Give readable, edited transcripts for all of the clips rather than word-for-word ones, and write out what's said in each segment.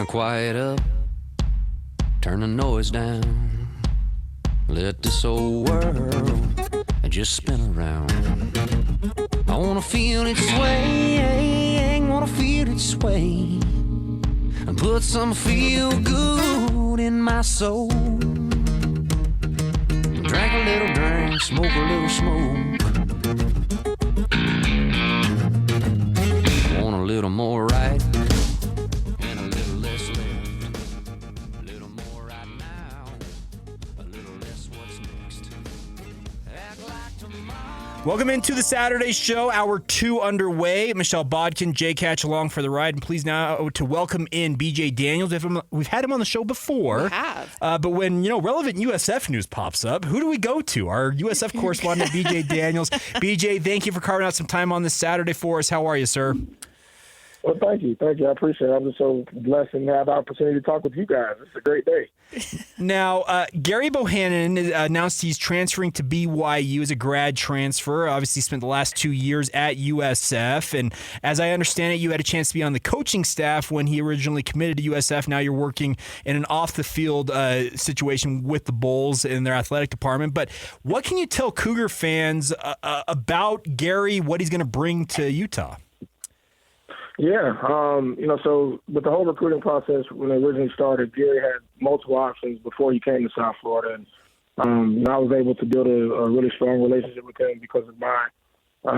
to quiet up, turn the noise down, let this old world just spin around. I wanna feel it sway, wanna feel it sway, and put some feel good in my soul. Drink a little drink, smoke a little smoke. Want a little more right and a little less left. A little more right now, a little less what's next. Act like tomorrow. Welcome into the Saturday show, hour 2 underway. Michelle Bodkin, Jay Catch along for the ride. And please now to welcome in BJ Daniels. We've had him on the show before. We have. But when, relevant USF news pops up, who do we go to? Our USF correspondent, BJ Daniels. BJ, thank you for carving out some time on this Saturday for us. How are you, sir? Well, thank you. I appreciate it. I'm just so blessed and have the opportunity to talk with you guys. It's a great day. Now, Gary Bohannon announced he's transferring to BYU as a grad transfer. Obviously spent the last 2 years at USF. And as I understand it, you had a chance to be on the coaching staff when he originally committed to USF. Now you're working in an off-the-field situation with the Bulls in their athletic department. But what can you tell Cougar fans about Gary, what he's going to bring to Utah? Yeah, so with the whole recruiting process, when it originally started, Gary had multiple options before he came to South Florida. And, I was able to build a really strong relationship with him because of my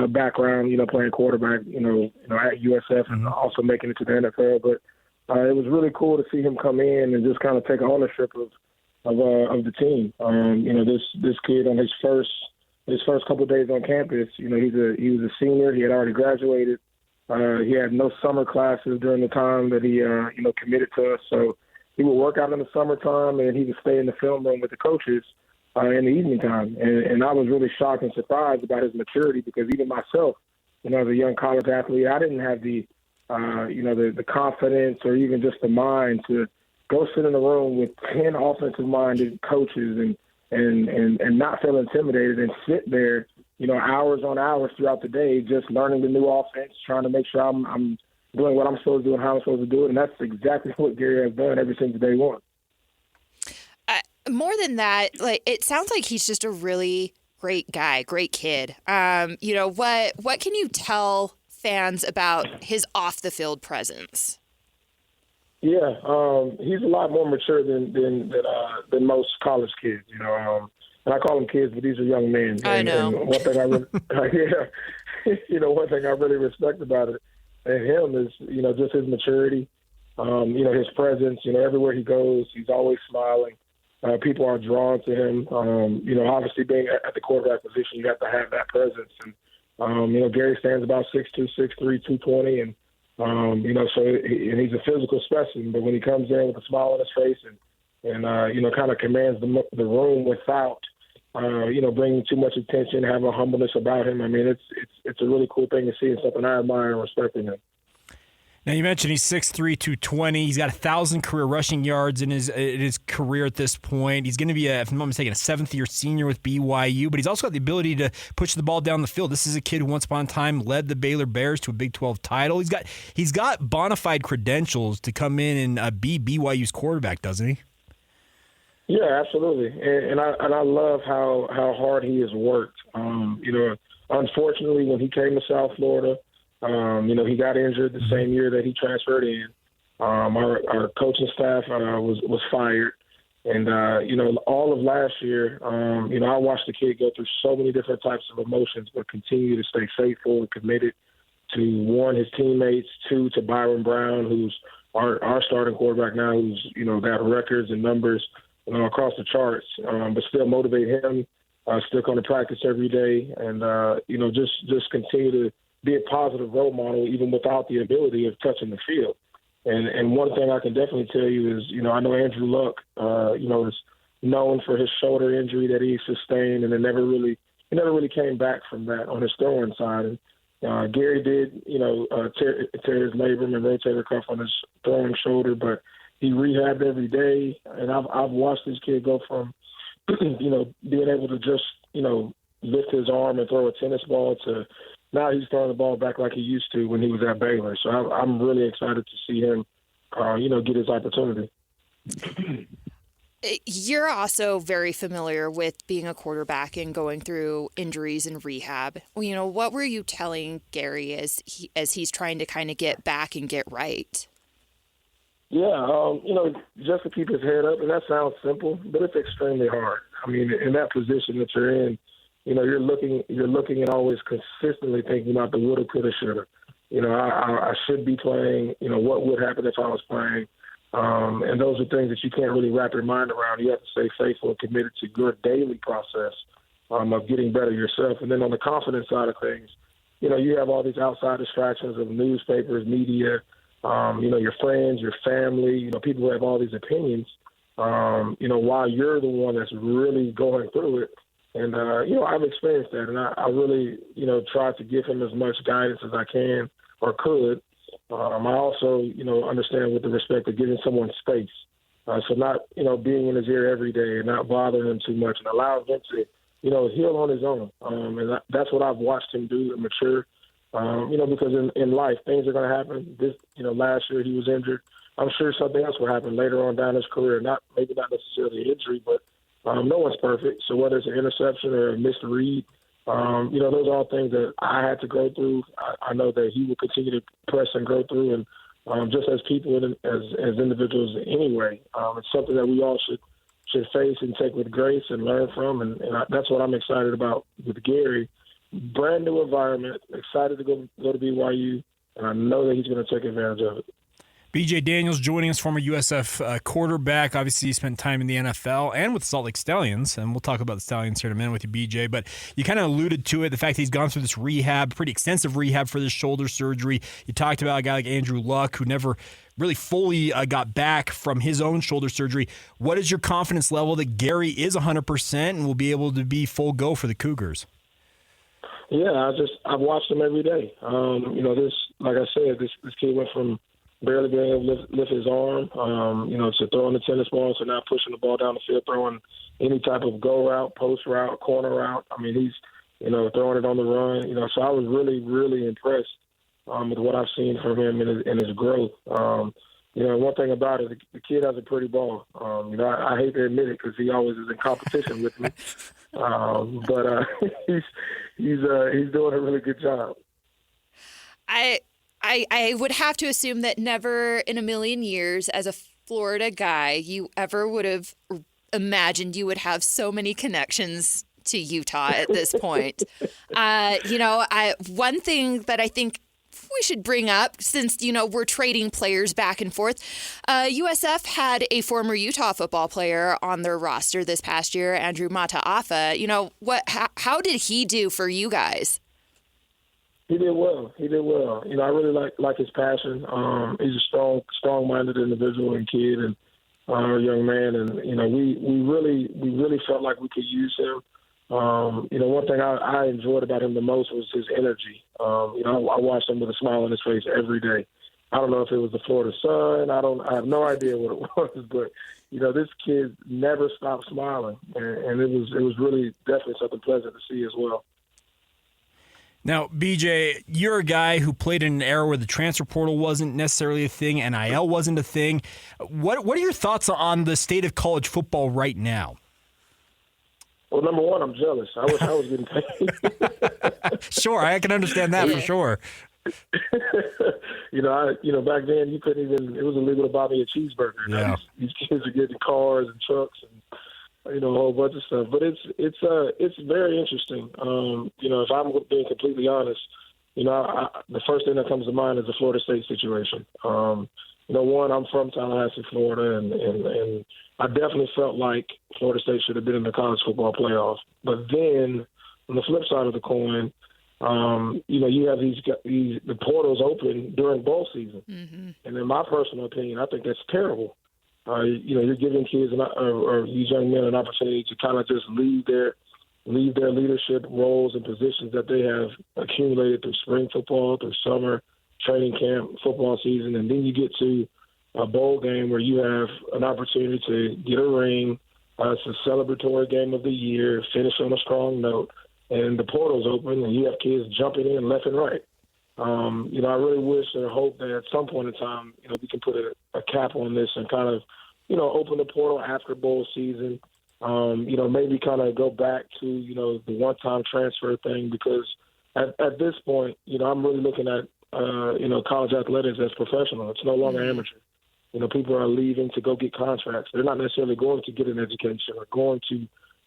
background, playing quarterback, at USF and also making it to the NFL. But it was really cool to see him come in and just kind of take ownership of the team. This kid on his first couple of days on campus, he was a senior. He had already graduated. He had no summer classes during the time that he, committed to us. So he would work out in the summertime, and he would stay in the film room with the coaches in the evening time. And I was really shocked and surprised about his maturity because even myself, as a young college athlete, I didn't have the confidence or even just the mind to go sit in a room with 10 offensive-minded coaches and not feel intimidated and sit there hours on hours throughout the day, just learning the new offense, trying to make sure I'm doing what I'm supposed to do and how I'm supposed to do it. And that's exactly what Gary has done ever since day one. More than that, it sounds like he's just a really great guy, great kid. What can you tell fans about his off the field presence? Yeah, he's a lot more mature than most college kids. And I call them kids, but these are young men. I know. And one thing one thing I really respect about it and him is, just his maturity, his presence. Everywhere he goes, he's always smiling. People are drawn to him. Obviously being at the quarterback position, you have to have that presence. And, Gary stands about 6'2", 6'3", 220, and he's a physical specimen. But when he comes in with a smile on his face and kind of commands the room without bringing too much attention, have a humbleness about him. I mean, it's a really cool thing to see and something I admire and respect in him. Now, you mentioned he's 6'3", 220. He's got 1,000 career rushing yards in his career at this point. He's going to be, if I'm not mistaken, a seventh-year senior with BYU, but he's also got the ability to push the ball down the field. This is a kid who once upon a time led the Baylor Bears to a Big 12 title. He's got bona fide credentials to come in and be BYU's quarterback, doesn't he? Yeah, absolutely, and I love how hard he has worked. Unfortunately, when he came to South Florida, he got injured the same year that he transferred in. Our coaching staff was fired, and all of last year, I watched the kid go through so many different types of emotions, but continue to stay faithful and committed to, one, his teammates, two, to Byron Brown, who's our starting quarterback now, who's got records and numbers across the charts, but still motivate him, still come to practice every day, and just continue to be a positive role model even without the ability of touching the field. And one thing I can definitely tell you is, I know Andrew Luck, is known for his shoulder injury that he sustained, and it never really came back from that on his throwing side. And Gary did, tear his labrum and rotator cuff on his throwing shoulder, but he rehabbed every day. And I've watched this kid go from, being able to just, lift his arm and throw a tennis ball to now he's throwing the ball back like he used to when he was at Baylor. So I'm really excited to see him get his opportunity. You're also very familiar with being a quarterback and going through injuries and rehab. What were you telling Gary as he's trying to kind of get back and get right? Yeah, just to keep his head up, and that sounds simple, but it's extremely hard. I mean, in that position that you're in, you're looking and always consistently thinking about the woulda, coulda, shoulda. I should be playing. What would happen if I was playing? And those are things that you can't really wrap your mind around. You have to stay faithful and committed to your daily process of getting better yourself. And then on the confidence side of things, you have all these outside distractions of newspapers, media, your friends, your family, people who have all these opinions, while you're the one that's really going through it. And, I've experienced that, and I really, tried to give him as much guidance as I can or could. I also, understand with the respect of giving someone space. So not, being in his ear every day and not bothering him too much and allowing him to, heal on his own. And that's what I've watched him do and mature. Because in life, things are going to happen. Last year he was injured. I'm sure something else will happen later on down his career. Maybe not necessarily an injury, but no one's perfect. So whether it's an interception or a missed read, those are all things that I had to go through. I know that he will continue to press and go through, and just as people and as individuals anyway, it's something that we all should face and take with grace and learn from, and that's what I'm excited about with Gary. Brand new environment, excited to go to BYU, and I know that he's going to take advantage of it. BJ Daniels joining us, former USF quarterback. Obviously, he spent time in the NFL and with Salt Lake Stallions, and we'll talk about the Stallions here in a minute with you, BJ. But you kind of alluded to it, the fact that he's gone through this rehab, pretty extensive rehab for this shoulder surgery. You talked about a guy like Andrew Luck, who never really fully got back from his own shoulder surgery. What is your confidence level that Gary is 100% and will be able to be full go for the Cougars? Yeah, I've watched him every day. Like I said, this kid went from barely being able to lift his arm, to throwing the tennis ball, to now pushing the ball down the field, throwing any type of go route, post route, corner route. I mean, he's, throwing it on the run. So I was really, really impressed with what I've seen from him in his growth. One thing about it, the kid has a pretty ball. I hate to admit it because he always is in competition with me, but he's doing a really good job. I would have to assume that never in a million years, as a Florida guy, you ever would have imagined you would have so many connections to Utah at this point. One thing that I think we should bring up, since, we're trading players back and forth, USF had a former Utah football player on their roster this past year, Andrew Mataafa. How did he do for you guys? He did well. I really like his passion. He's a strong-minded individual and kid and young man. And, we really felt like we could use him. One thing I enjoyed about him the most was his energy. I watched him with a smile on his face every day. I don't know if it was the Florida sun. I have no idea what it was, but, this kid never stopped smiling. And it was really definitely something pleasant to see as well. Now, BJ, you're a guy who played in an era where the transfer portal wasn't necessarily a thing, NIL wasn't a thing. What are your thoughts on the state of college football right now? Well, number one, I'm jealous. I wish I was getting paid. Sure, I can understand that for sure. Back then you couldn't even. It was illegal to buy me a cheeseburger. Yeah. These kids are getting cars and trucks and a whole bunch of stuff. But it's very interesting. If I'm being completely honest, the first thing that comes to mind is the Florida State situation. One, I'm from Tallahassee, Florida, and I definitely felt like Florida State should have been in the college football playoff. But then, on the flip side of the coin, you have the portals open during bowl season. Mm-hmm. And in my personal opinion, I think that's terrible. You're giving kids or these young men an opportunity to kind of just leave their leadership roles and positions that they have accumulated through spring football, through summer training camp, football season, and then you get to a bowl game where you have an opportunity to get a ring. It's a celebratory game of the year, finish on a strong note, and the portal's open, and you have kids jumping in left and right. I really wish or hope that at some point in time, we can put a cap on this and kind of, open the portal after bowl season. Maybe kind of go back to, the one-time transfer thing, because at this point, I'm really looking at, college athletics as professional. It's no longer amateur. People are leaving to go get contracts. They're not necessarily going to get an education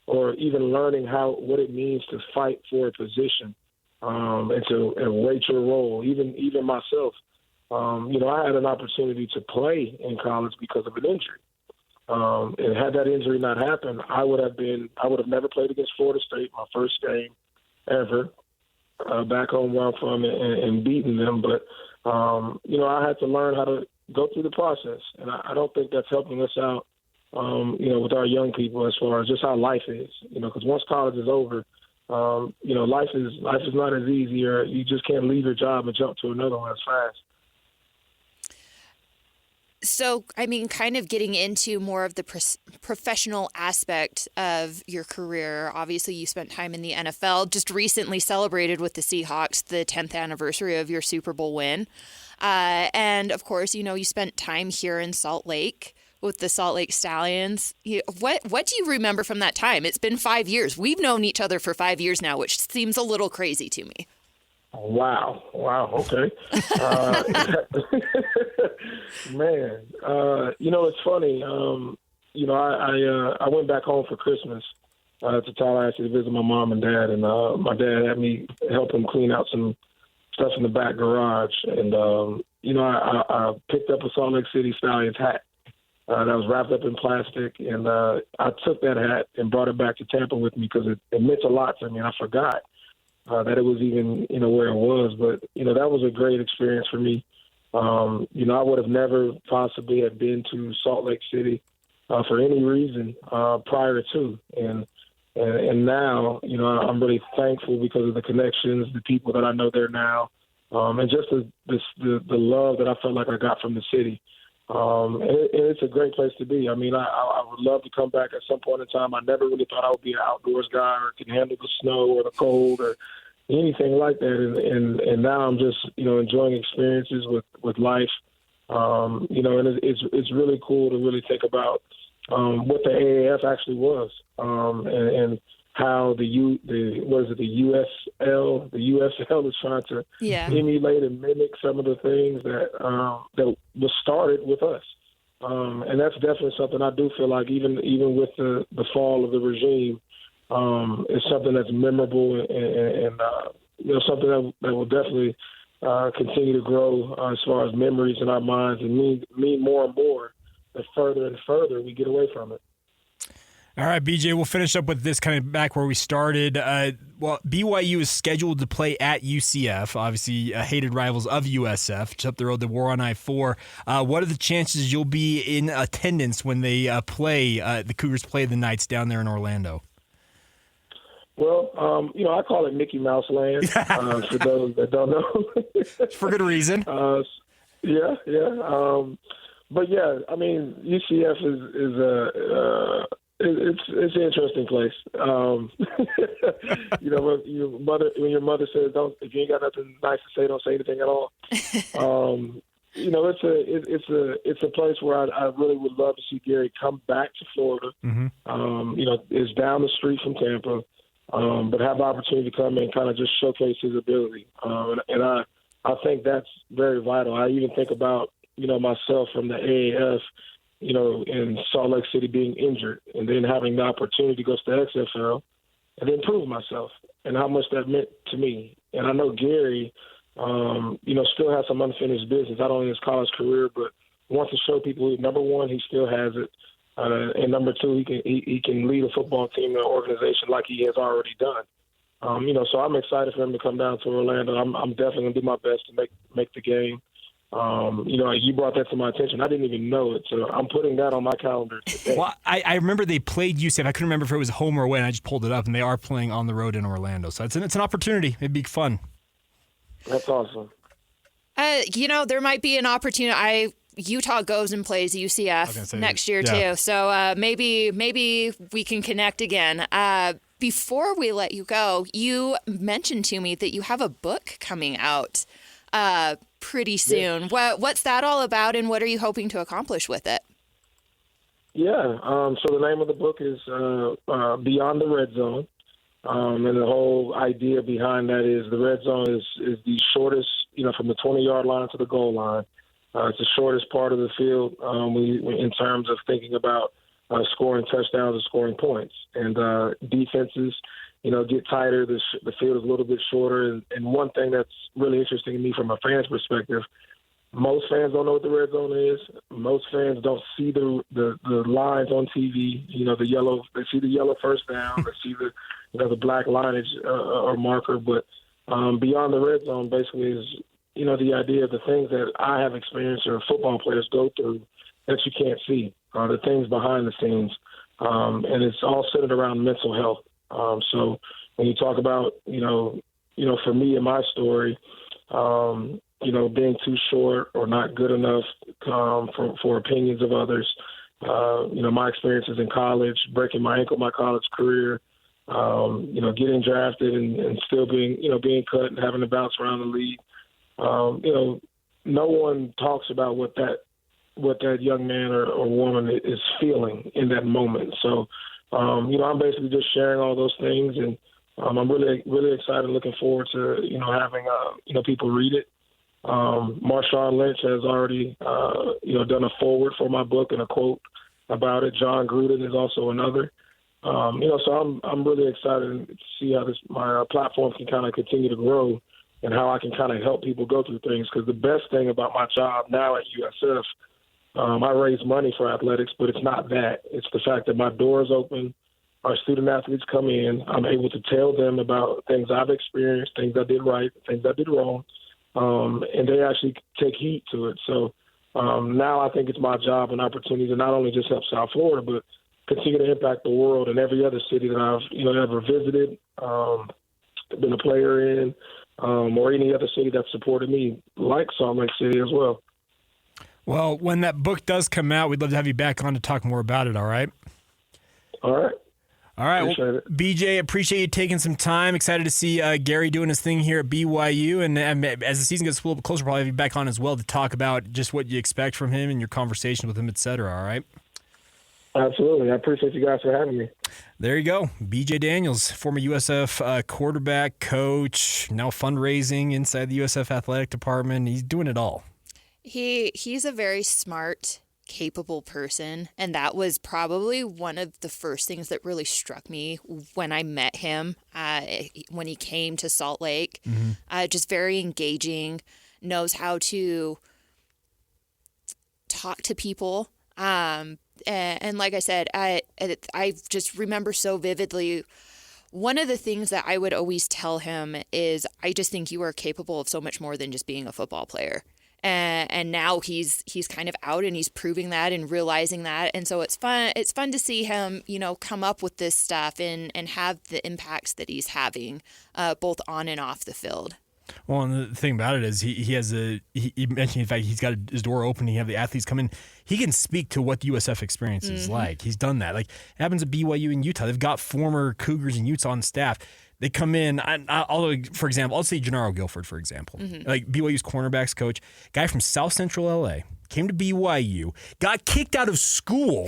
or even learning what it means to fight for a position and rate your role. Even myself, I had an opportunity to play in college because of an injury. And had that injury not happened, I would have never played against Florida State, my first game ever, back home where I'm from, and beaten them. But, I had to learn how to go through the process. And I don't think that's helping us out, with our young people as far as just how life is, because once college is over, life is not as easy, or you just can't leave your job and jump to another one as fast. So, kind of getting into more of the professional aspect of your career. Obviously, you spent time in the NFL, just recently celebrated with the Seahawks the 10th anniversary of your Super Bowl win. And, of course, you spent time here in Salt Lake with the Salt Lake Stallions. What do you remember from that time? It's been 5 years. We've known each other for 5 years now, which seems a little crazy to me. Wow. Okay. Man, it's funny. I went back home for Christmas to Tallahassee to visit my mom and dad, and my dad had me help him clean out some stuff in the back garage. And, I picked up a Salt Lake City Stallions hat that was wrapped up in plastic. And I took that hat and brought it back to Tampa with me because it meant a lot to me. I forgot that it was even, where it was. But, that was a great experience for me. I would have never possibly have been to Salt Lake City for any reason prior to. And now, I'm really thankful because of the connections, the people that I know there now, and just the love that I felt like I got from the city. And it's a great place to be. I would love to come back at some point in time. I never really thought I would be an outdoors guy or could handle the snow or the cold or anything like that. And now I'm just, enjoying experiences with life. And it's really cool to really think about what the AAF actually was, and how the USL is trying to emulate and mimic some of the things that was started with us. And that's definitely something I do feel like even with the fall of the regime, is something that's memorable and something that will definitely continue to grow as far as memories in our minds and mean more and more the further and further we get away from it. All right, BJ, we'll finish up with this kind of back where we started. BYU is scheduled to play at UCF, obviously hated rivals of USF, just up the road, the War on I-4. What are the chances you'll be in attendance when they the Cougars play the Knights down there in Orlando? Well, I call it Mickey Mouse Land for those that don't know. For good reason. Yeah. But yeah, UCF is it's an interesting place. When your mother says, if you ain't got nothing nice to say, don't say anything at all. It's a place where I really would love to see Gary come back to Florida. Mm-hmm. It's down the street from Tampa. But have the opportunity to come and kind of just showcase his ability. And I think that's very vital. I even think about, myself from the AAF, in Salt Lake City being injured and then having the opportunity to go to the XFL and then prove myself and how much that meant to me. And I know Gary, still has some unfinished business, not only in his college career, but wants to show people, number one, he still has it. And number two, he can lead a football team and an organization like he has already done. So I'm excited for him to come down to Orlando. I'm definitely going to do my best to make the game. You brought that to my attention. I didn't even know it, so I'm putting that on my calendar today. Well, I remember they played UCF. I couldn't remember if it was home or away, and I just pulled it up, and they are playing on the road in Orlando. So it's an opportunity. It'd be fun. That's awesome. There might be an opportunity. Utah goes and plays UCF next year too. So maybe we can connect again. Before we let you go, you mentioned to me that you have a book coming out. pretty soon. What's that all about, and what are you hoping to accomplish with it? Yeah. So the name of the book is Beyond the Red Zone. And the whole idea behind that is the red zone is the shortest, from the 20-yard line to the goal line. It's the shortest part of the field in terms of thinking about scoring touchdowns or scoring points. And defenses, get tighter. The field is a little bit shorter. And one thing that's really interesting to me from a fan's perspective, most fans don't know what the red zone is. Most fans don't see the lines on TV. The yellow. They see the yellow first down. They see the black lineage or marker. But beyond the red zone, basically is the idea of the things that I have experienced or football players go through that you can't see, the things behind the scenes, and it's all centered around mental health. So when you talk about for me and my story. Being too short or not good enough for opinions of others. My experiences in college, breaking my ankle my college career, getting drafted and still being cut and having to bounce around the league. No one talks about what that young man or woman is feeling in that moment. So, I'm basically just sharing all those things, and I'm really, really excited and looking forward to, having, people read it. Marshawn Lynch has already, done a foreword for my book and a quote about it. John Gruden is also another. So I'm really excited to see how my platform can kind of continue to grow and how I can kind of help people go through things. Because the best thing about my job now at USF, I raise money for athletics, but it's not that. It's the fact that my door is open. Our student athletes come in. I'm able to tell them about things I've experienced, things I did right, things I did wrong. And they actually take heed to it. So now I think it's my job and opportunity to not only just help South Florida, but continue to impact the world and every other city that I've ever visited, been a player in, or any other city that supported me, like Salt Lake City as well. Well, when that book does come out, we'd love to have you back on to talk more about it, all right? All right. All right, well, BJ, appreciate you taking some time. Excited to see Gary doing his thing here at BYU. And as the season gets a little bit closer, we'll probably have you back on as well to talk about just what you expect from him and your conversations with him, et cetera, all right? Absolutely. I appreciate you guys for having me. There you go. BJ Daniels, former USF quarterback, coach, now fundraising inside the USF athletic department. He's doing it all. He's a very smart, capable person, and that was probably one of the first things that really struck me when I met him when he came to Salt Lake. Mm-hmm. Just very engaging, knows how to talk to people, and like I said, I just remember so vividly. One of the things that I would always tell him is, I just think you are capable of so much more than just being a football player. And now he's kind of out and he's proving that and realizing that. And so it's fun to see him, come up with this stuff and have the impacts that he's having, both on and off the field. Well, and the thing about it is he mentioned the fact he's got his door open. He have the athletes come in. He can speak to what the USF experience is like. He's done that. Like, it happens at BYU and Utah. They've got former Cougars and Utes on staff. They come in, for example, I'll say Gennaro Guilford, for example. Mm-hmm. Like BYU's cornerbacks coach, guy from South Central LA, came to BYU, got kicked out of school,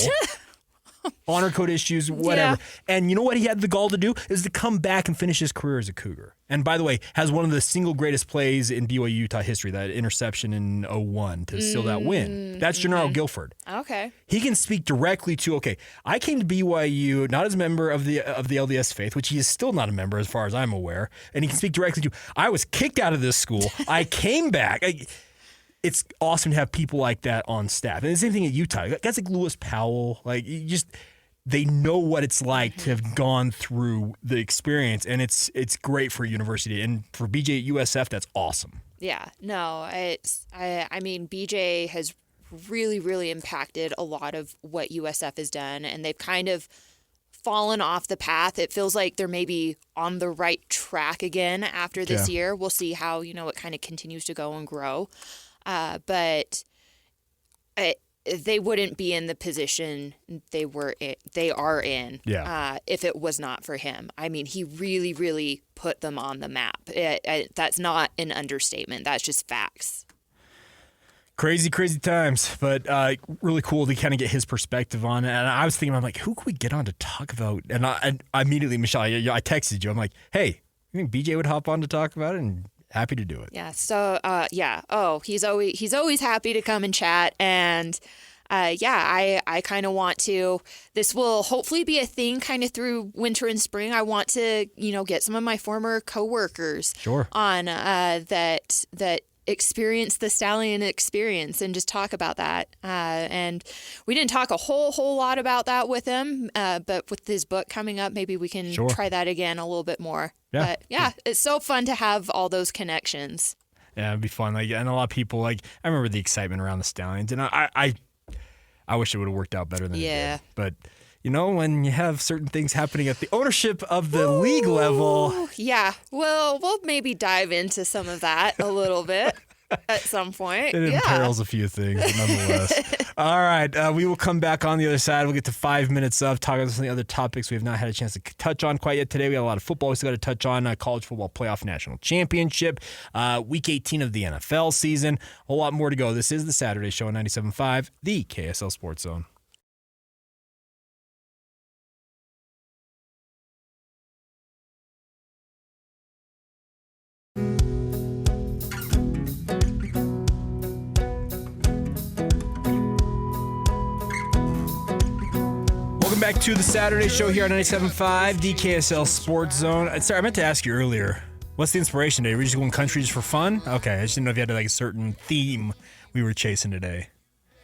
honor code issues, whatever. Yeah. And you know what he had the gall to do? Is to come back and finish his career as a Cougar. And by the way, has one of the single greatest plays in BYU Utah history, that interception in 2001 to seal that win. That's Gennaro Guilford. Okay. He can speak directly to, I came to BYU not as a member of the LDS faith, which he is still not a member as far as I'm aware, and he can speak directly to, I was kicked out of this school. I came back. It's awesome to have people like that on staff. And the same thing at Utah. Guys like Lewis Powell, they know what it's like to have gone through the experience, and it's great for a university. And for BJ at USF, that's awesome. Yeah, no, I mean, BJ has really, really impacted a lot of what USF has done, and they've kind of fallen off the path. It feels like they're maybe on the right track again after this year. We'll see how, it kind of continues to go and grow. But they wouldn't be in the position they are in if it was not for him. I mean, he really, really put them on the map. That's not an understatement. That's just facts. Crazy times, but really cool to kind of get his perspective on it. And I was thinking, I'm like, who could we get on to talk about? And I immediately, Michelle, I texted you. I'm like, hey, you think BJ would hop on to talk about it? And happy to do it. Yeah. So, he's always happy to come and chat. And I kind of want to. This will hopefully be a thing kind of through winter and spring. I want to, get some of my former coworkers on that experience the Stallion experience and just talk about that. And we didn't talk a whole lot about that with him, but with his book coming up, maybe we can try that again a little bit more. Yeah. But it's so fun to have all those connections. Yeah, it'd be fun. And a lot of people, I remember the excitement around the Stallions, and I wish it would have worked out better than it did. But when you have certain things happening at the ownership of the league level. Yeah. Well, we'll maybe dive into some of that a little bit at some point. It imperils a few things, but nonetheless. All right. We will come back on the other side. We'll get to 5 minutes of talking about some of the other topics we have not had a chance to touch on quite yet today. We got a lot of football we still got to touch on. College football playoff national championship, week 18 of the NFL season. A whole lot more to go. This is the Saturday Show on 97.5, the KSL Sports Zone. Back to the Saturday Show here on 97.5, the KSL Sports Zone. Sorry, I meant to ask you earlier, what's the inspiration today? Were you just going country just for fun? Okay, I just didn't know if you had a certain theme we were chasing today.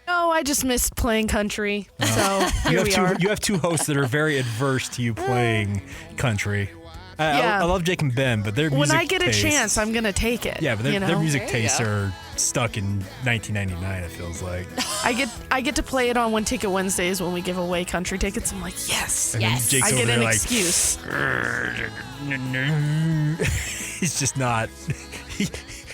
No, I just missed playing country, so here we are. You have two hosts that are very adverse to you playing country. I love Jake and Ben, but their music when I get tastes, a chance, I'm gonna take it. Yeah, but their music tastes are stuck in 1999. It feels like I get to play it on One Ticket Wednesdays when we give away country tickets. I'm like, yes, and yes. Jake's I get an like, excuse. He's just not.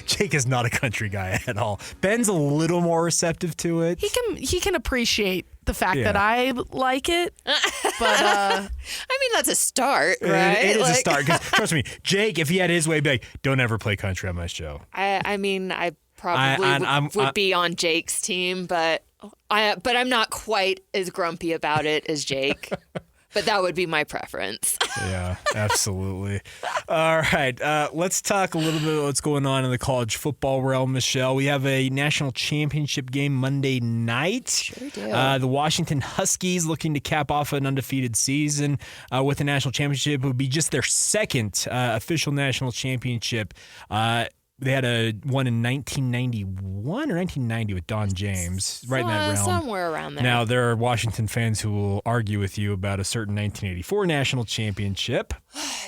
Jake is not a country guy at all. Ben's a little more receptive to it. He can appreciate the fact that I like it, but I mean, that's a start, right? It is a start. 'Cause trust me, Jake, if he had his way, he'd be like, don't ever play country on my show. I mean, I probably would be on Jake's team, but I'm not quite as grumpy about it as Jake. But that would be my preference. Yeah, absolutely. All right, let's talk a little bit about what's going on in the college football realm, Michelle. We have a national championship game Monday night. Sure do. The Washington Huskies looking to cap off an undefeated season with the national championship. It would be just their second official national championship. They had one in 1991 or 1990 with Don James, right in that realm. Somewhere around there. Now, there are Washington fans who will argue with you about a certain 1984 national championship.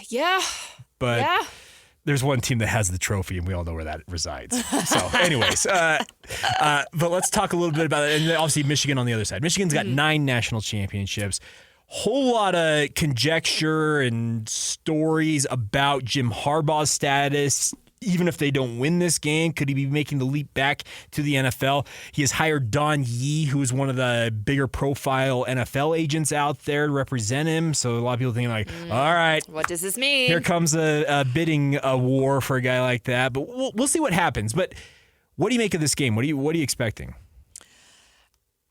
Yeah. But there's one team that has the trophy, and we all know where that resides. So, anyways, but let's talk a little bit about it. And obviously, Michigan on the other side. Michigan's got 9 national championships. Whole lot of conjecture and stories about Jim Harbaugh's status. Even if they don't win this game, could he be making the leap back to the NFL? He has hired Don Yee, who is one of the bigger profile NFL agents out there to represent him. So a lot of people thinking like, all right. What does this mean? Here comes a bidding war for a guy like that. But we'll see what happens. But what do you make of this game? What are you expecting?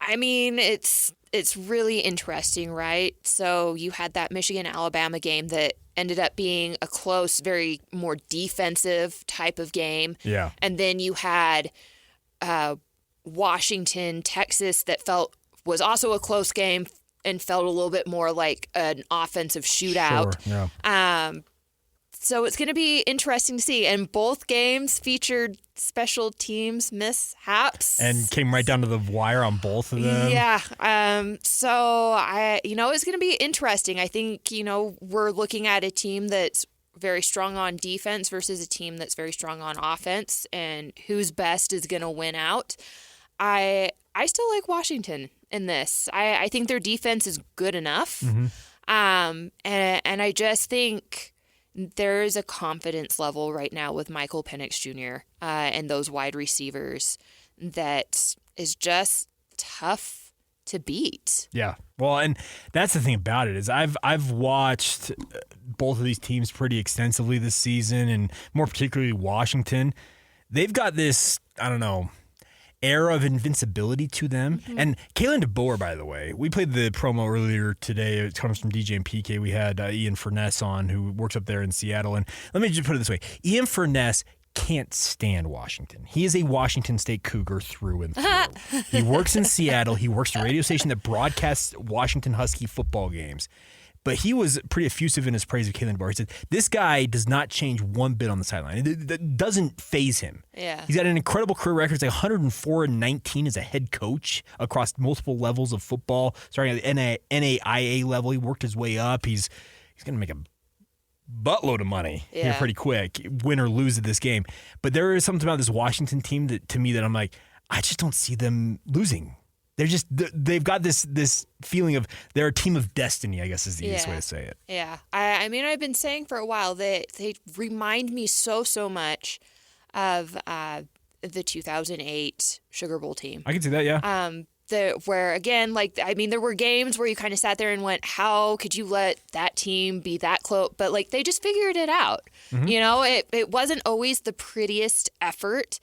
I mean, it's really interesting, right? So you had that Michigan-Alabama game that ended up being a close, very more defensive type of game. Yeah. And then you had Washington, Texas that was also a close game and felt a little bit more like an offensive shootout. Sure, yeah. So it's going to be interesting to see. And both games featured special teams mishaps. And came right down to the wire on both of them. Yeah. So it's going to be interesting. I think, we're looking at a team that's very strong on defense versus a team that's very strong on offense, and who's best is going to win out. I still like Washington in this. I think their defense is good enough. Mm-hmm. And I just think there is a confidence level right now with Michael Penix Jr. And those wide receivers that is just tough to beat. Yeah. Well, and that's the thing about it is I've watched both of these teams pretty extensively this season, and more particularly Washington. They've got this, I don't know, era of invincibility to them. And Kalen DeBoer, by the way, we played the promo earlier today. It comes from DJ and PK. We had Ian Furness on, who works up there in Seattle. And let me just put it this way. Ian Furness can't stand Washington. He is a Washington State Cougar through and through. He works in Seattle. He works at a radio station that broadcasts Washington Husky football games. But he was pretty effusive in his praise of Kalen DeBoer. He said, this guy does not change one bit on the sideline. It doesn't faze him. Yeah. He's got an incredible career record. It's like 104-19 as a head coach across multiple levels of football. Starting at the NAIA level, he worked his way up. He's going to make a buttload of money here pretty quick, win or lose at this game. But there is something about this Washington team that, to me, that I'm like, I just don't see them losing. They've got this feeling of they're a team of destiny, I guess is the easiest way to say it. Yeah. I mean, I've been saying for a while that they remind me so much of the 2008 Sugar Bowl team. I can see that, yeah. Where, again, like, I mean, there were games where you kind of sat there and went, how could you let that team be that close? But, like, they just figured it out. You know, it wasn't always the prettiest effort,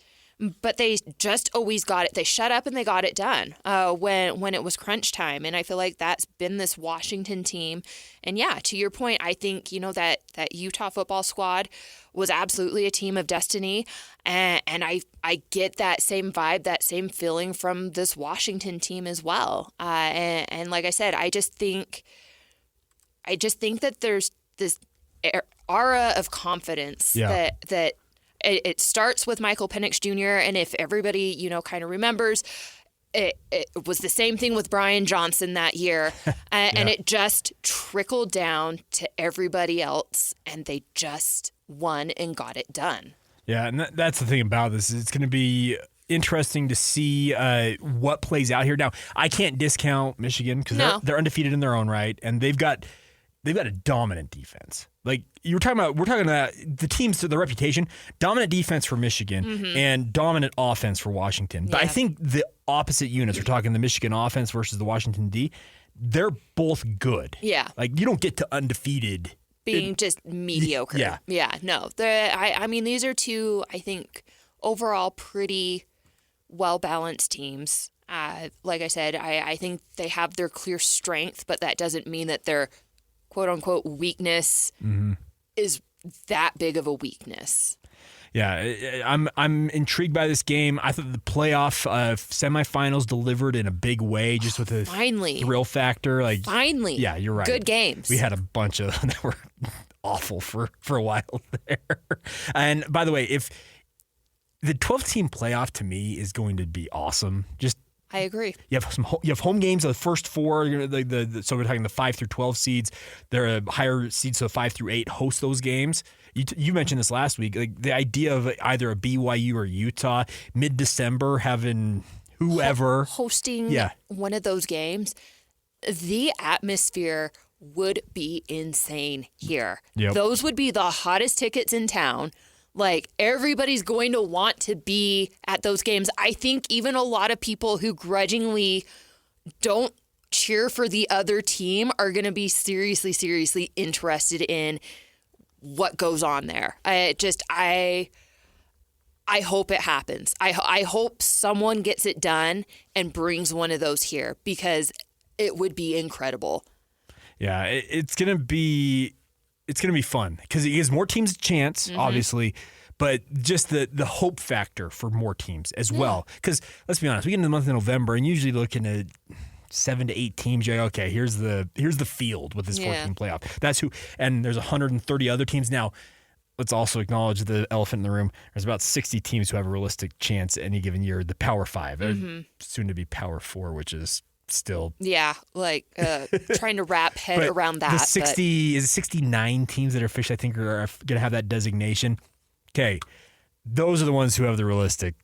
but they just always got it. They shut up and they got it done when it was crunch time. And I feel like that's been this Washington team. And yeah, to your point, I think, you know, that Utah football squad was absolutely a team of destiny. And I get that same vibe, that same feeling from this Washington team as well. And like I said, I just think that there's this aura of confidence that it starts with Michael Penix Jr., and if everybody, you know, kind of remembers, it was the same thing with Brian Johnson that year, and it just trickled down to everybody else, and they just won and got it done. Yeah, and that's the thing about this. It's going to be interesting to see what plays out here. Now, I can't discount Michigan because they're undefeated in their own right, and they've got a dominant defense. Like we're talking about the teams, the reputation, dominant defense for Michigan and dominant offense for Washington. But I think the opposite units, we're talking the Michigan offense versus the Washington D, they're both good. Yeah. Like you don't get to undefeated being just mediocre. Yeah. No. I mean, these are two, I think, overall pretty well-balanced teams. Like I said, I think they have their clear strength, but that doesn't mean that their quote-unquote weakness is that big of a weakness. Yeah, I'm intrigued by this game. I thought the playoff semifinals delivered in a big way, just with a thrill factor. Like finally, yeah, you're right. Good games. We had a bunch of that were awful for a while there. And by the way, if the 12-team playoff to me is going to be awesome, just. I agree. You have home games of the first four. So we're talking the 5 through 12 seeds. They're a higher seed, so 5 through 8 host those games. You mentioned this last week. Like the idea of either a BYU or Utah mid-December having whoever hosting one of those games. The atmosphere would be insane here. Yep. Those would be the hottest tickets in town. Like, everybody's going to want to be at those games. I think even a lot of people who grudgingly don't cheer for the other team are going to be seriously interested in what goes on there. I hope it happens. I hope someone gets it done and brings one of those here because it would be incredible. Yeah, it's going to be fun because it gives more teams a chance, obviously, but just the hope factor for more teams as well. Because let's be honest, we get into the month of November and usually looking at 7 to 8 teams. You're like, okay, here's the field with this 14 playoff. That's who, and there's 130 other teams now. Let's also acknowledge the elephant in the room. There's about 60 teams who have a realistic chance any given year. The Power 5, soon to be Power 4, which is still trying to wrap head around that. The 69 teams that are officially, I think, are going to have that designation. Okay, those are the ones who have the realistic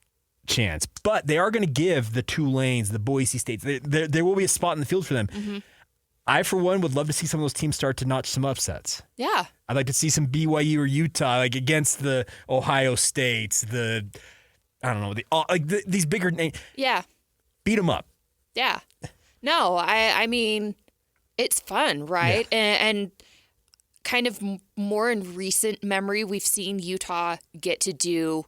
chance. But they are going to give the Tulanes, the Boise States, there will be a spot in the field for them. I, for one, would love to see some of those teams start to notch some upsets. Yeah. I'd like to see some BYU or Utah, like against the Ohio States, these bigger names. Yeah. Beat them up. Yeah. No, I mean, it's fun, right? Yeah. And kind of more in recent memory, we've seen Utah get to do,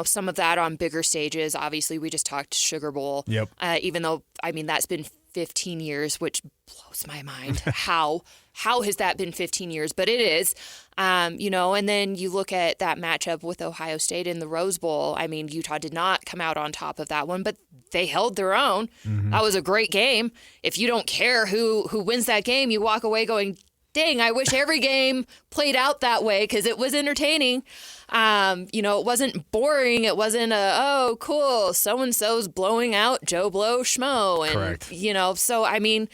some of that on bigger stages. Obviously, we just talked Sugar Bowl. Yep. Even though, I mean, that's been 15 years, which blows my mind. How has that been 15 years? But it is, and then you look at that matchup with Ohio State in the Rose Bowl. I mean, Utah did not come out on top of that one, but they held their own. Mm-hmm. That was a great game. If you don't care who wins that game, you walk away going, dang, I wish every game played out that way because it was entertaining. It wasn't boring. It wasn't oh, cool, so-and-so's blowing out Joe Blow Schmo. And, Correct. So, I mean,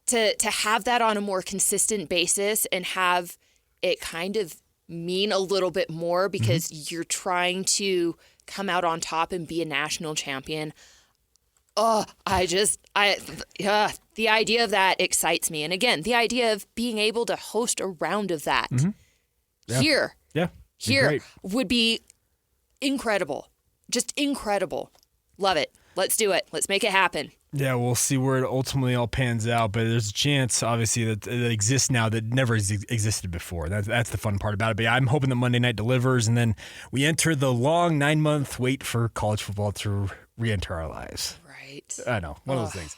to have that on a more consistent basis and have it kind of mean a little bit more because you're trying to come out on top and be a national champion. Oh, the idea of that excites me. And again, the idea of being able to host a round of that here would be incredible. Just incredible. Love it. Let's do it. Let's make it happen. Yeah, we'll see where it ultimately all pans out, but there's a chance, obviously, that exists now that never existed before. That's the fun part about it. But yeah, I'm hoping that Monday night delivers, and then we enter the long 9-month wait for college football to re-enter our lives. Right. I know, one of those things.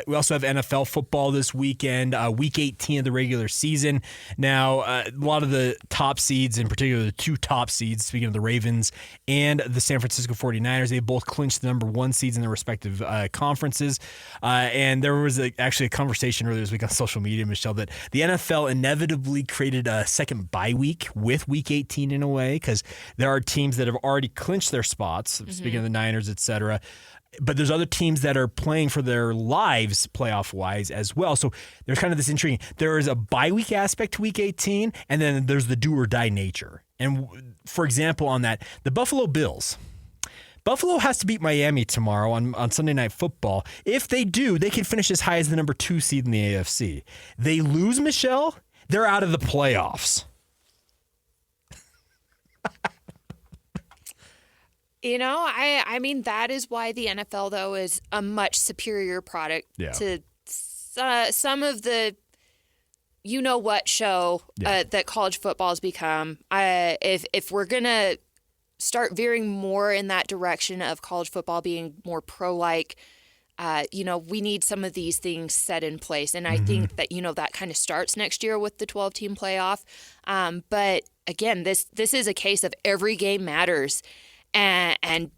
We also have NFL football this weekend, week 18 of the regular season. Now, a lot of the top seeds, in particular the two top seeds, speaking of the Ravens and the San Francisco 49ers, they both clinched the number one seeds in their respective conferences. And there was actually a conversation earlier this week on social media, Michelle, that the NFL inevitably created a second bye week with week 18 in a way, because there are teams that have already clinched their spots, speaking of the Niners, et cetera. But there's other teams that are playing for their lives playoff-wise as well. So there's kind of this intriguing. There is a bye week aspect to week 18, and then there's the do-or-die nature. And, for example, on that, the Buffalo Bills. Buffalo has to beat Miami tomorrow on Sunday Night Football. If they do, they can finish as high as the number 2 seed in the AFC. They lose, Michelle, they're out of the playoffs. I mean, that is why the NFL, though, is a much superior product to some of the you-know-what show that college football has become. If we're going to start veering more in that direction of college football being more pro-like, we need some of these things set in place. And I think that, that kind of starts next year with the 12-team playoff. But, again, this is a case of every game matters. And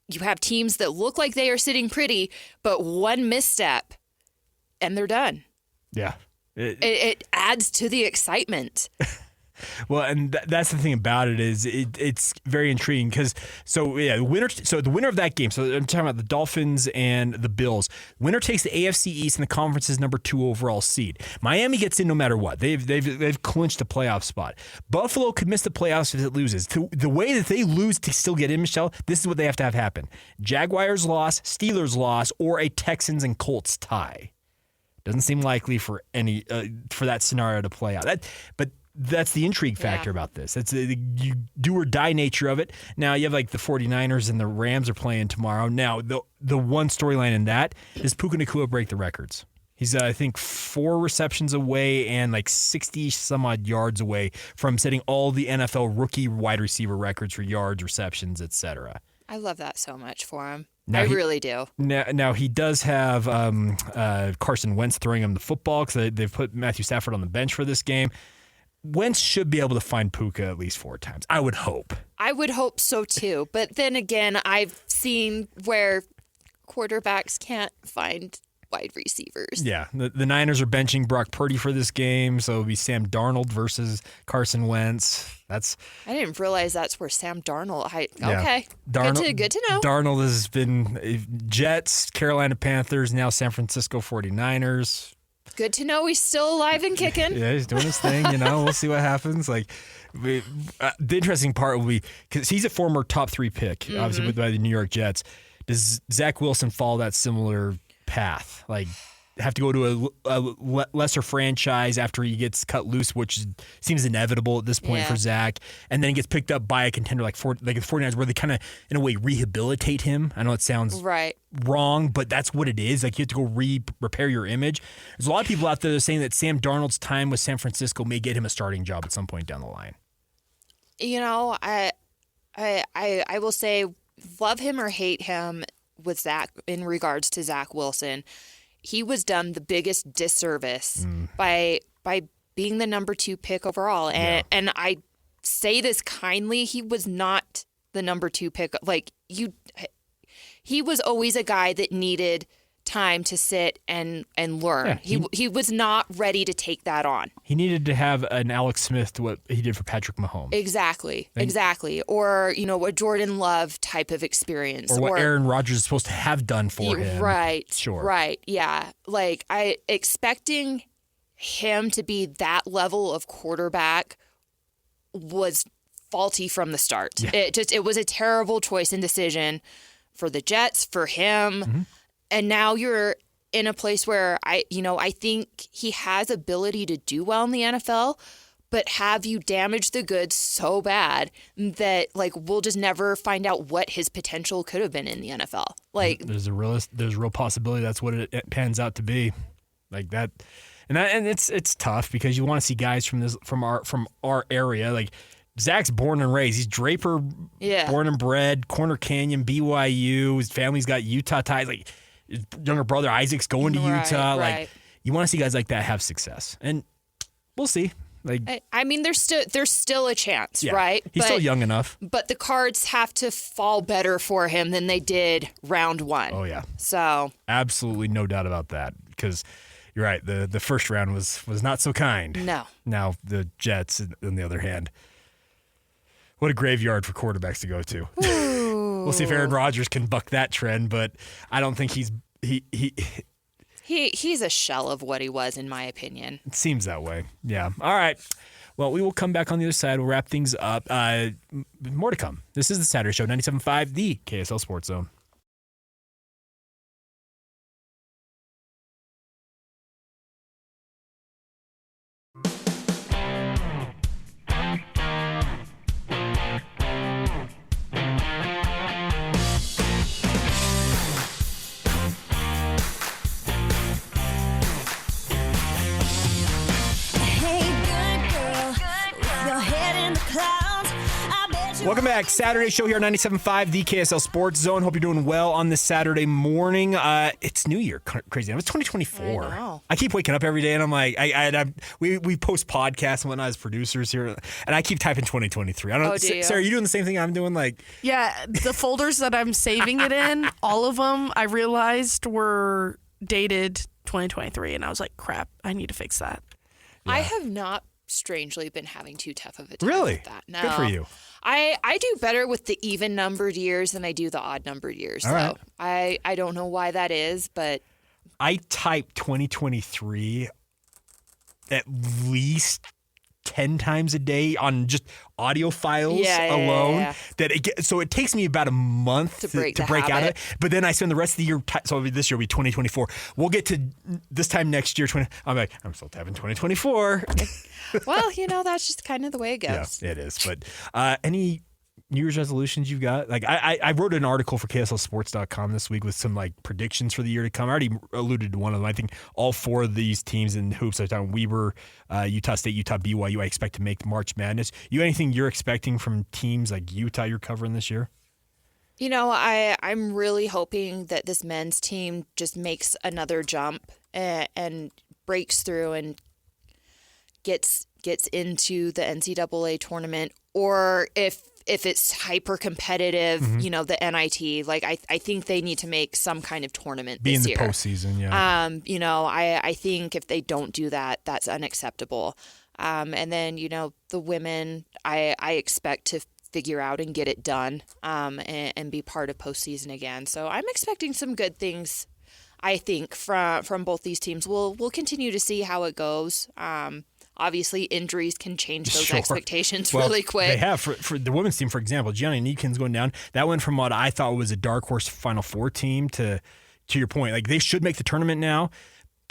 you have teams that look like they are sitting pretty, but one misstep, and they're done. Yeah. It adds to the excitement. Well, and that's the thing about it is it's very intriguing because the winner of that game. So I'm talking about the Dolphins and the Bills. Winner takes the AFC East and the conference's number 2 overall seed. Miami gets in no matter what. They've clinched a playoff spot. Buffalo could miss the playoffs if it loses. The way that they lose to still get in, Michelle, this is what they have to have happen: Jaguars loss, Steelers loss, or a Texans and Colts tie. Doesn't seem likely for any for that scenario to play out. But that's the intrigue factor about this. It's the do or die nature of it. Now, you have like the 49ers and the Rams are playing tomorrow. Now, the one storyline in that is Puka Nacua break the records. He's, I think, 4 receptions away and like 60-some-odd yards away from setting all the NFL rookie wide receiver records for yards, receptions, etc. I love that so much for him. I really do. Now, he does have Carson Wentz throwing him the football because they've put Matthew Stafford on the bench for this game. Wentz should be able to find Puka at least 4 times. I would hope. I would hope so too. But then again, I've seen where quarterbacks can't find wide receivers. Yeah. The Niners are benching Brock Purdy for this game, so it'll be Sam Darnold versus Carson Wentz. I didn't realize that's where Sam Darnold. Okay. Good to know. Darnold has been Jets, Carolina Panthers, now San Francisco 49ers. Good to know he's still alive and kicking. Yeah, he's doing his thing. We'll see what happens. The interesting part will be because he's a former top 3 pick, obviously by the New York Jets. Does Zach Wilson follow that similar path? have to go to a lesser franchise after he gets cut loose, which seems inevitable at this point for Zach. And then he gets picked up by a contender like the 49ers, where they kind of, in a way, rehabilitate him. I know it sounds wrong, but that's what it is. Like, you have to go repair your image. There's a lot of people out there that are saying that Sam Darnold's time with San Francisco may get him a starting job at some point down the line. I will say, love him or hate him with Zach in regards to Zach Wilson. He was done the biggest disservice by being the number 2 pick overall. And I say this kindly, he was not the number 2 pick. Like, he was always a guy that needed time to sit and learn. Yeah, he was not ready to take that on. He needed to have an Alex Smith to what he did for Patrick Mahomes. Exactly. Or, a Jordan Love type of experience. Or what Aaron Rodgers is supposed to have done for him. Right. Sure. Right. Yeah. Like, expecting him to be that level of quarterback was faulty from the start. Yeah. It was a terrible choice and decision for the Jets, for him. Mm-hmm. And now you're in a place where I think he has ability to do well in the NFL, but have you damaged the goods so bad that, like, we'll just never find out what his potential could have been in the NFL. Like, there's a real possibility that's what it pans out to be, like that, and it's tough because you want to see guys from our area. Like, Zach's born and raised. He's Draper, born and bred, Corner Canyon, BYU. His family's got Utah ties. Like, his younger brother Isaac's going to Utah. Right. Like, you want to see guys like that have success, and we'll see. Like, I mean, there's still a chance, right? He's still young enough. But the cards have to fall better for him than they did round 1. Oh yeah. So absolutely no doubt about that, because you're right. The first round was not so kind. No. Now the Jets, on the other hand, what a graveyard for quarterbacks to go to. We'll see if Aaron Rodgers can buck that trend, but I don't think he's a shell of what he was, in my opinion. It seems that way. Yeah. All right. Well, we will come back on the other side. We'll wrap things up. More to come. This is the Saturday Show, 97.5, the KSL Sports Zone. Welcome back. Saturday Show here on 97.5, the KSL Sports Zone. Hope you're doing well on this Saturday morning. It's New Year. Crazy. It's 2024. I know. I keep waking up every day and I'm like, we post podcasts and whatnot as producers here, and I keep typing 2023. I don't know. Sarah, are you doing the same thing I'm doing? Like, yeah, the folders that I'm saving it in, all of them, I realized were dated 2023, and I was like, crap, I need to fix that. Yeah. I have not strangely been having too tough of a time with that. No. Good for you. I do better with the even numbered years than I do the odd numbered years. All right. I don't know why that is, but I type 2023 at least 10 times a day on just audio files alone. Yeah. So it takes me about a month to break out of it. But then I spend the rest of the year. So this year will be 2024. We'll get to this time next year. I'm like, I'm still tapping 2024. Well, that's just kind of the way it goes. Yeah, it is. But any New Year's resolutions you've got? Like, I wrote an article for KSLSports.com this week with some predictions for the year to come. I already alluded to one of them. I think all 4 of these teams in hoops, I was talking Weber, Utah State, Utah, BYU, I expect to make March Madness. Anything you're expecting from teams like Utah you're covering this year? I'm really hoping that this men's team just makes another jump and breaks through and gets into the NCAA tournament, or if it's hyper competitive, the NIT, like I think they need to make some kind of tournament this year. Be in the postseason, yeah. I think if they don't do that, that's unacceptable. And then, the women, I expect to figure out and get it done and be part of postseason again. So I'm expecting some good things, I think, from both these teams. We'll continue to see how it goes. Obviously, injuries can change those expectations really quick. They have. For the women's team, for example, Gianni Needkin's going down. That went from what I thought was a dark horse Final Four team to your point. Like, they should make the tournament now.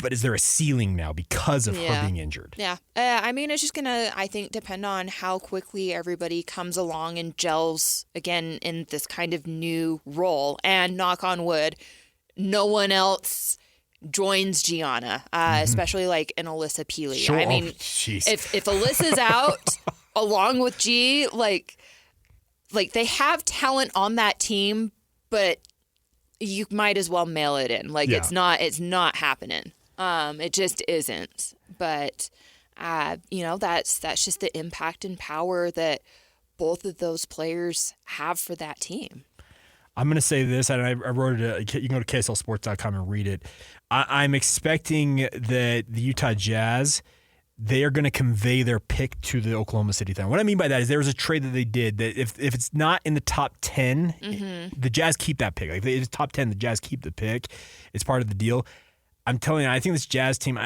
But is there a ceiling now because of her being injured? Yeah. I mean, it's just going to, I think, depend on how quickly everybody comes along and gels again in this kind of new role. And knock on wood, no one else joins Gianna, especially like an Alyssa Peely. Sure. I mean, if Alyssa's out along with G, like they have talent on that team, but you might as well mail it in. Like it's not happening. It just isn't. But that's just the impact and power that both of those players have for that team. I'm going to say this, and I wrote it. You can go to KSLSports.com and read it. I'm expecting that the Utah Jazz, they are going to convey their pick to the Oklahoma City Thunder. What I mean by that is there was a trade that they did that if it's not in the top 10, the Jazz keep that pick. Like if it's top 10, the Jazz keep the pick. It's part of the deal. I'm telling you, I think this Jazz team,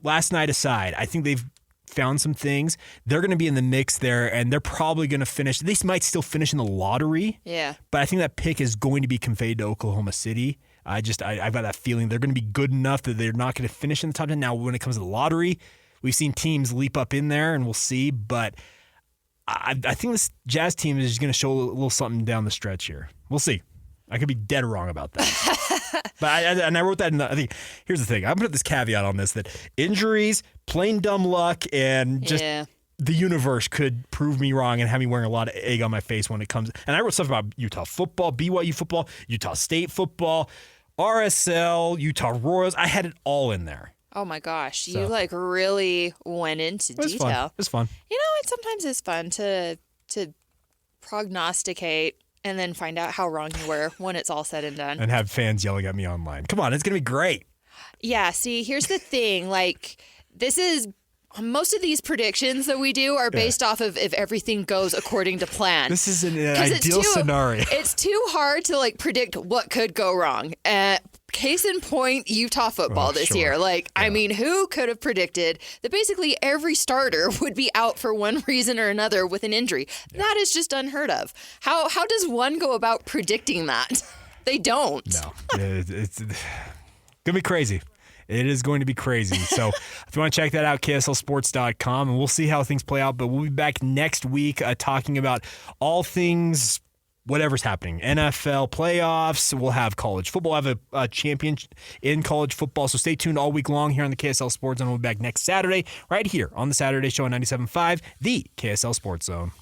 last night aside, I think they've found some things. They're going to be in the mix there, and they're probably going to finish. They might still finish in the lottery. Yeah. But I think that pick is going to be conveyed to Oklahoma City. I've got that feeling they're going to be good enough that they're not going to finish in the top 10. Now, when it comes to the lottery, we've seen teams leap up in there, and we'll see. But I think this Jazz team is going to show a little something down the stretch here. We'll see. I could be dead wrong about that. But I wrote that in I think, here's the thing. I'm going to put this caveat on this, that injuries, plain dumb luck, and just the universe could prove me wrong and have me wearing a lot of egg on my face when it comes. And I wrote stuff about Utah football, BYU football, Utah State football, RSL, Utah Royals. I had it all in there. Oh my gosh. You really went into detail. It was fun. Sometimes it's fun to prognosticate and then find out how wrong you were when it's all said and done. And have fans yelling at me online. Come on, it's going to be great. Yeah, see, here's the thing. Most of these predictions that we do are based off of if everything goes according to plan. This is an ideal scenario. It's too hard to predict what could go wrong. Case in point, Utah football this year. I mean, who could have predicted that basically every starter would be out for one reason or another with an injury? Yeah. That is just unheard of. How does one go about predicting that? They don't. No, it's going to be crazy. It is going to be crazy. So if you want to check that out, KSLSports.com, and we'll see how things play out. But we'll be back next week talking about all things, whatever's happening. NFL playoffs. We'll have college football. We'll have a champion in college football. So stay tuned all week long here on the KSL Sports Zone. We'll be back next Saturday right here on the Saturday Show on 97.5, the KSL Sports Zone.